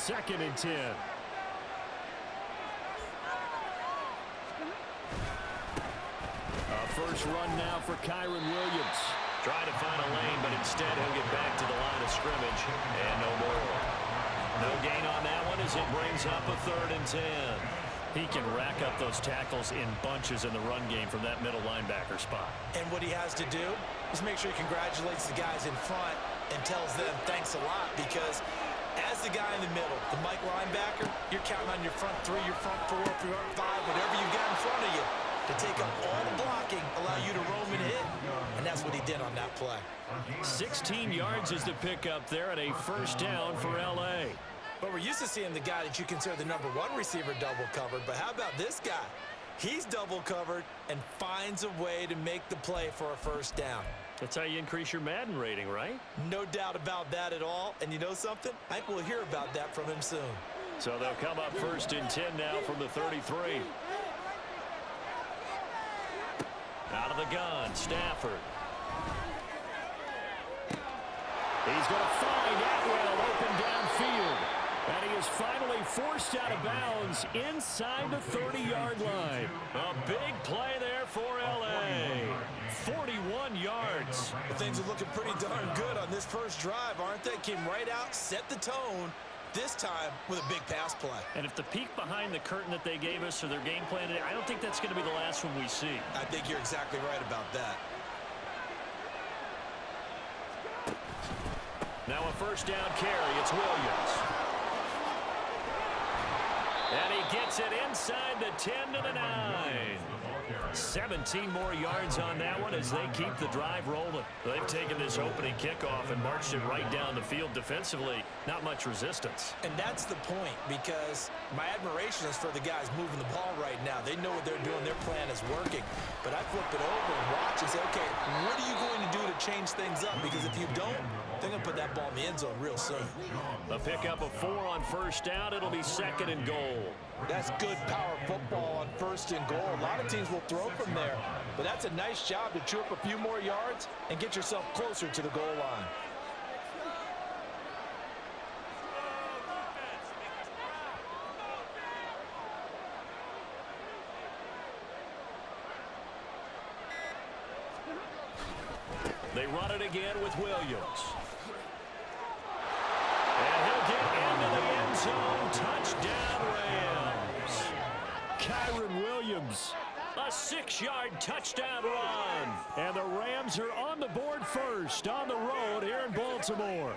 2nd and 10. First run now for Kyron Williams. Trying to find a lane, but instead he'll get back to the line of scrimmage and no more. No gain on that one as it brings up a 3rd and 10. He can rack up those tackles in bunches in the run game from that middle linebacker spot. And what he has to do is make sure he congratulates the guys in front and tells them thanks a lot, because as the guy in the middle, the Mike linebacker, you're counting on your front 3, your front 4, your front 5, whatever you've got in front of you to take up all the blocking, allow you to roam and hit, and that's what he did on that play. 16 yards is the pickup there at a first down for L.A. But we're used to seeing the guy that you consider the number 1 receiver double covered, but how about this guy? He's double covered and finds a way to make the play for a first down. That's how you increase your Madden rating, right? No doubt about that at all. And you know something? I think we'll hear about that from him soon. So they'll come up 1st and 10 now from the 33. Out of the gun, Stafford. He's going to find Atwell open downfield. And he is finally forced out of bounds inside the 30-yard line. A big play there for L.A. 41 yards. Well, things are looking pretty darn good on this first drive, aren't they? Came right out, set the tone, this time with a big pass play. And if the peek behind the curtain that they gave us or their game plan, I don't think that's going to be the last one we see. I think you're exactly right about that. Now a first down carry. It's Williams. And he gets it inside the 10 to the 9. 17 more yards on that one as they keep the drive rolling. They've taken this opening kickoff and marched it right down the field defensively. Not much resistance. And that's the point, because my admiration is for the guys moving the ball right now. They know what they're doing. Their plan is working. But I flip it over and watch and say, okay, what are you going to do to change things up? Because if you don't, they're going to put that ball in the end zone real soon. A pickup of 4 on first down. It'll be 2nd and goal. That's good power football on 1st and goal. A lot of teams will throw from there, but that's a nice job to chew up a few more yards and get yourself closer to the goal line. They run it again with Williams. And he'll get into the end zone. Touchdown, Rams. Kyron Williams, a 6-yard touchdown run. And the Rams are on the board first on the road here in Baltimore.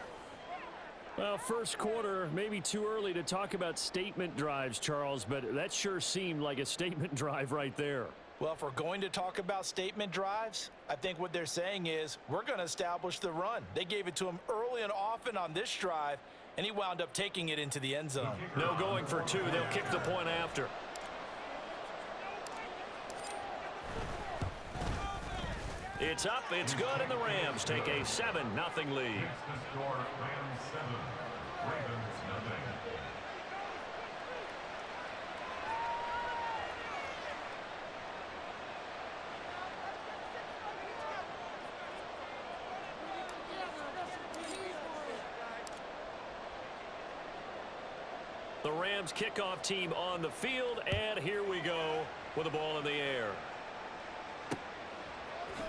Well, first quarter, maybe too early to talk about statement drives, Charles, but that sure seemed like a statement drive right there. Well, if we're going to talk about statement drives, I think what they're saying is we're going to establish the run. They gave it to him early and often on this drive, and he wound up taking it into the end zone. No going for 2. They'll kick the point after. It's up, it's good, and the Rams take a 7-0 lead. The Rams kickoff team on the field, and here we go with the ball in the air.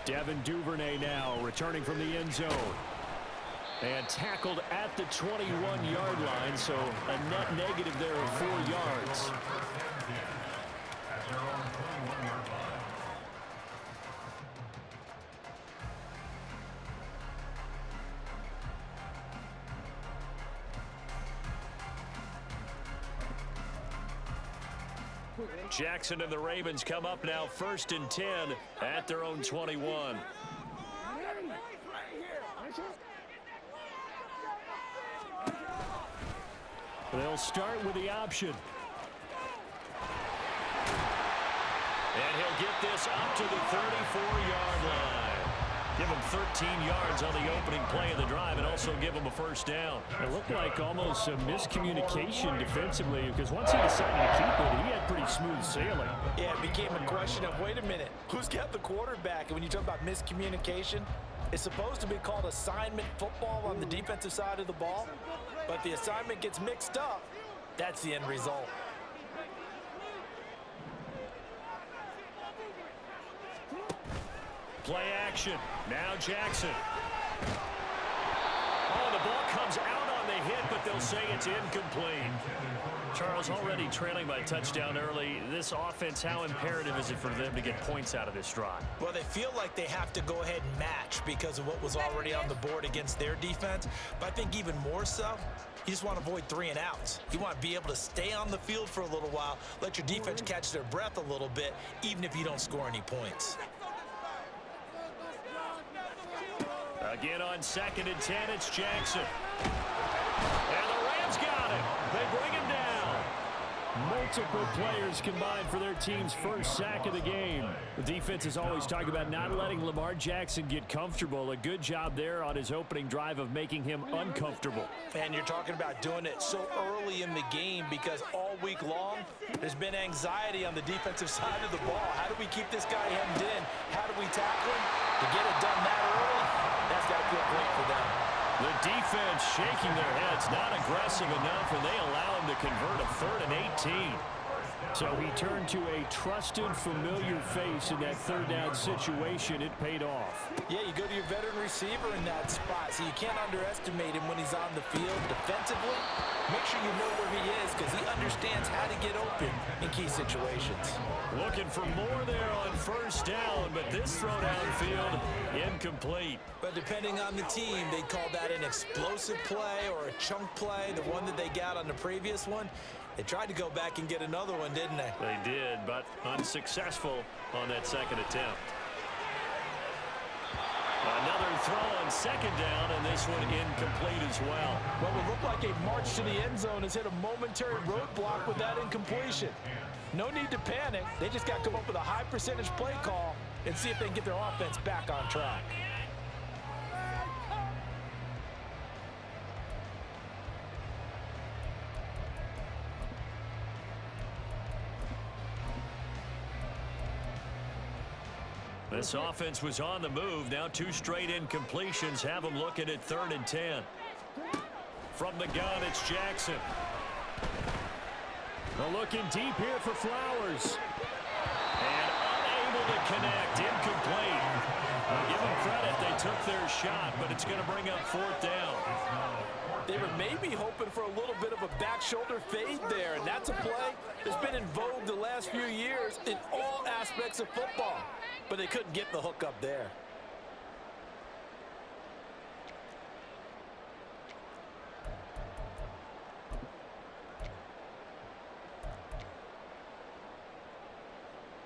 Devin Duvernay now returning from the end zone. And tackled at the 21-yard line, so a net negative there of 4 yards. Jackson and the Ravens come up now 1st and 10 at their own 21. They'll start with the option. And he'll get this up to the 34-yard line. Give him 13 yards on the opening play of the drive and also give him a first down. It looked like almost a miscommunication defensively, because once he decided to keep it, he had pretty smooth sailing. Yeah, it became a question of, wait a minute, who's got the quarterback? And when you talk about miscommunication, It's supposed to be called assignment football on the defensive side of the ball, but the assignment gets mixed up. That's the end result. Play action. Now Jackson. Oh, the ball comes out on the hit, but they'll say it's incomplete. Charles, already trailing by a touchdown early. This offense, how imperative is it for them to get points out of this drive? Well, they feel like they have to go ahead and match because of what was already on the board against their defense. But I think even more so, you just want to avoid 3 and outs. You want to be able to stay on the field for a little while, let your defense catch their breath a little bit, even if you don't score any points. Again on 2nd and 10, it's Jackson. And the Rams got him. They bring him down. Multiple players combined for their team's first sack of the game. The defense is always talking about not letting Lamar Jackson get comfortable. A good job there on his opening drive of making him uncomfortable. And you're talking about doing it so early in the game because all week long, there's been anxiety on the defensive side of the ball. How do we keep this guy hemmed in? How do we tackle him? To get it done that early, that's got to feel great for them. The defense shaking their heads, not aggressive enough, and they allow him to convert a 3rd and 18. So he turned to a trusted, familiar face in that 3rd down situation. It paid off. Yeah, you go to your veteran receiver in that spot, so you can't underestimate him when he's on the field defensively. Make sure you know where he is because he understands how to get open in key situations. Looking for more there on 1st down, but this throw downfield, incomplete. But depending on the team, they'd call that an explosive play or a chunk play, the one that they got on the previous one. They tried to go back and get another one, didn't they? They did, but unsuccessful on that 2nd attempt. Another throw on 2nd down, and this one incomplete as well. Well, it looked like a march to the end zone has hit a momentary roadblock with that incompletion. No need to panic. They just got to come up with a high percentage play call and see if they can get their offense back on track. This offense was on the move. Now 2 straight incompletions have them looking at 3rd and 10. From the gun, it's Jackson. They're looking deep here for Flowers. And unable to connect. Incomplete. I'll give them credit. They took their shot, but it's going to bring up 4th down. They were maybe hoping for a little bit of a back shoulder fade there, and that's a play that's been in vogue the last few years in all aspects of football. But they couldn't get the hook up there.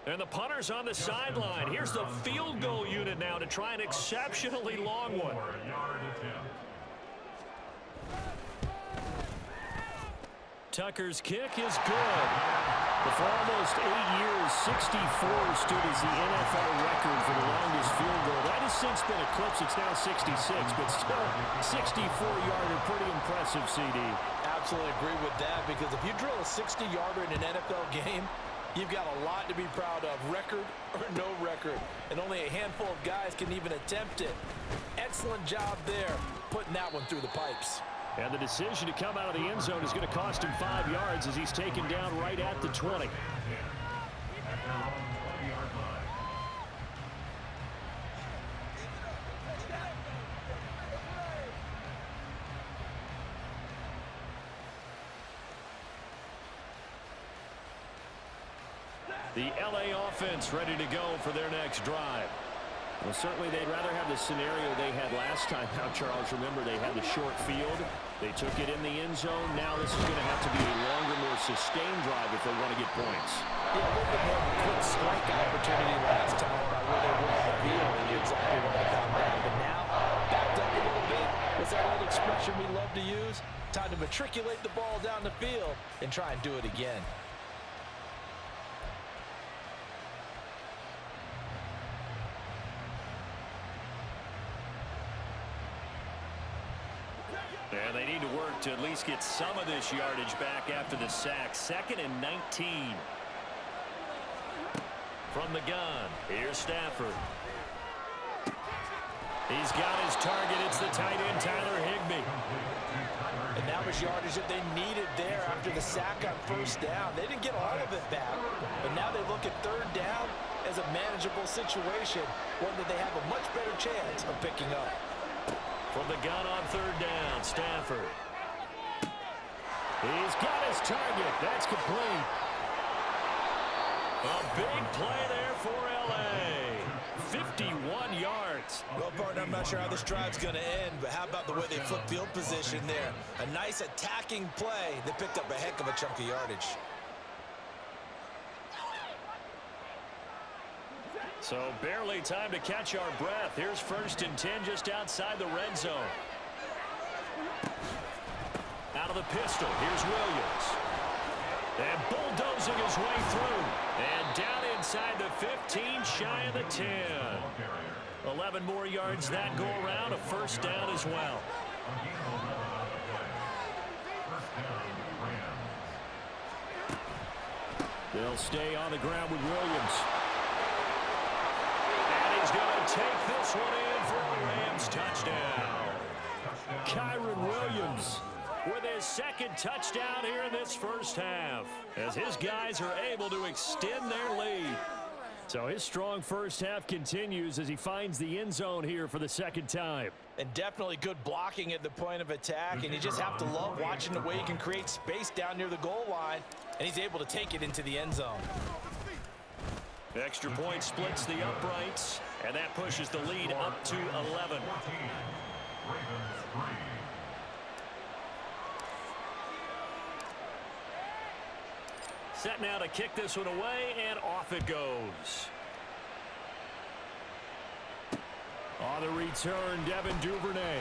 And the punter's on the sideline. Here's the field goal unit now to try an exceptionally long one. Tucker's kick is good. But for almost 8 years, 64 stood as the NFL record for the longest field goal. That has since been eclipsed. It's now 66, but still 64-yarder. Pretty impressive, CD. Absolutely agree with that, because if you drill a 60-yarder in an NFL game, you've got a lot to be proud of, record or no record. And only a handful of guys can even attempt it. Excellent job there, putting that one through the pipes. And the decision to come out of the end zone is going to cost him 5 yards as he's taken down right at the 20. The LA offense ready to go for their next drive. Well, certainly they'd rather have the scenario they had last time. Now, Charles, remember, they had the short field. They took it in the end zone. Now this is going to have to be a longer, more sustained drive if they want to get points. Yeah, a little bit more of a quick strike opportunity last time by where they were on the field, and you're exactly right about that. But now, backed up a little bit. What's that old expression we love to use? Time to matriculate the ball down the field and try and do it again. And they need to work to at least get some of this yardage back after the sack. 2nd and 19. From the gun, here's Stafford. He's got his target. It's the tight end, Tyler Higbee. And that was yardage that they needed there after the sack on first down. They didn't get all of it back, but now they look at third down as a manageable situation, one that they have a much better chance of picking up. From the gun on third down, Stafford. He's got his target. That's complete. A big play there for L.A. 51 yards. Well, partner, I'm not sure how this drive's going to end, but how about the way they flip field position there? A nice attacking play that picked up a heck of a chunk of yardage. So barely time to catch our breath. Here's 1st and 10 just outside the red zone. Out of the pistol, here's Williams. And bulldozing his way through. And down inside the 15, shy of the 10. 11 more yards that go around, a first down as well. They'll stay on the ground with Williams. And he's going to take this one in for a Rams touchdown. Kyron Williams with his 2nd touchdown here in this first half, as his guys are able to extend their lead. So his strong first half continues as he finds the end zone here for the 2nd time. And definitely good blocking at the point of attack, and you just have to love watching the way he can create space down near the goal line, and he's able to take it into the end zone. Extra point splits the uprights, and that pushes the lead up to 11. Set now to kick this one away, and off it goes. On the return, Devin Duvernay.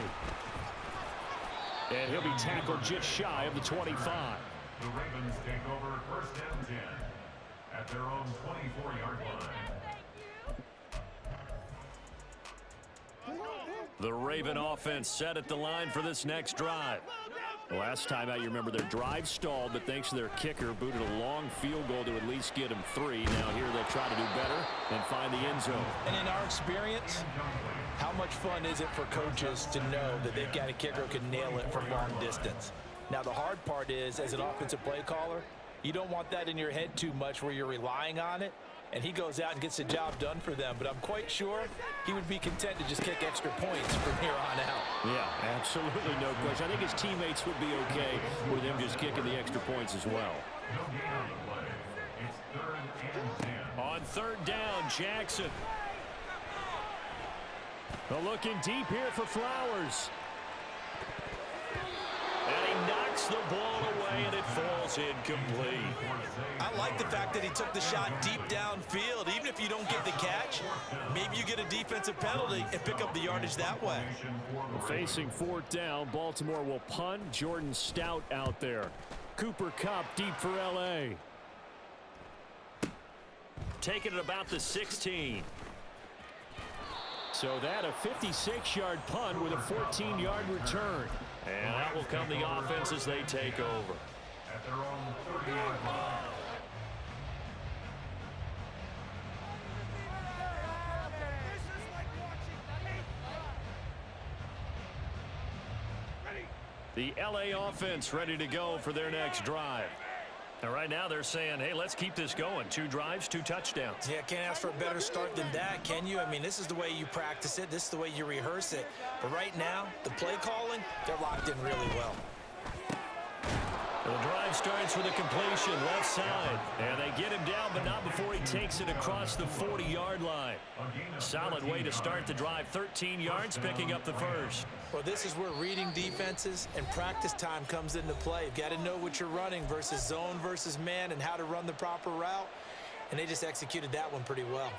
And he'll be tackled just shy of the 25. The Ravens take over 1st and 10 at their own 24-yard line. The Raven offense set at the line for this next drive. The last time out, you remember their drive stalled, but thanks to their kicker, booted a long field goal to at least get them 3. Now here they'll try to do better and find the end zone. And in our experience, how much fun is it for coaches to know that they've got a kicker who can nail it from long distance? Now, the hard part is, as an offensive play caller, you don't want that in your head too much where you're relying on it, and he goes out and gets the job done for them. But I'm quite sure he would be content to just kick extra points from here on out. Yeah, absolutely no question. I think his teammates would be okay with him just kicking the extra points as well. It's 3rd and 10. On third down, Jackson. Looking deep here for Flowers. And he knocks the ball away, and it falls incomplete. I like the fact that he took the shot deep downfield. Even if you don't get the catch, maybe you get a defensive penalty and pick up the yardage that way. Facing 4th down, Baltimore will punt. Jordan Stout out there. Cooper Kupp deep for L.A. Taking it about the 16. So that a 56-yard punt with a 14-yard return. And that will come the offense as they take over. At their own 30-yard line. The L.A. offense ready to go for their next drive. And right now they're saying, hey, let's keep this going. 2 drives, 2 touchdowns. Yeah, can't ask for a better start than that, can you? I mean, this is the way you practice it. This is the way you rehearse it. But right now, the play calling, they're locked in really well. The drive starts with a completion left side. And they get him down, but not before he takes it across the 40-yard line. Solid way to start the drive. 13 yards, picking up the first. Well, this is where reading defenses and practice time comes into play. You've got to know what you're running versus zone versus man and how to run the proper route. And they just executed that one pretty well.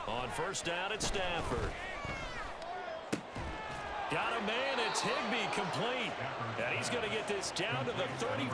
On first down, it's Stafford. Got a man, it's Higbee complete. And he's going to get this down to the 30.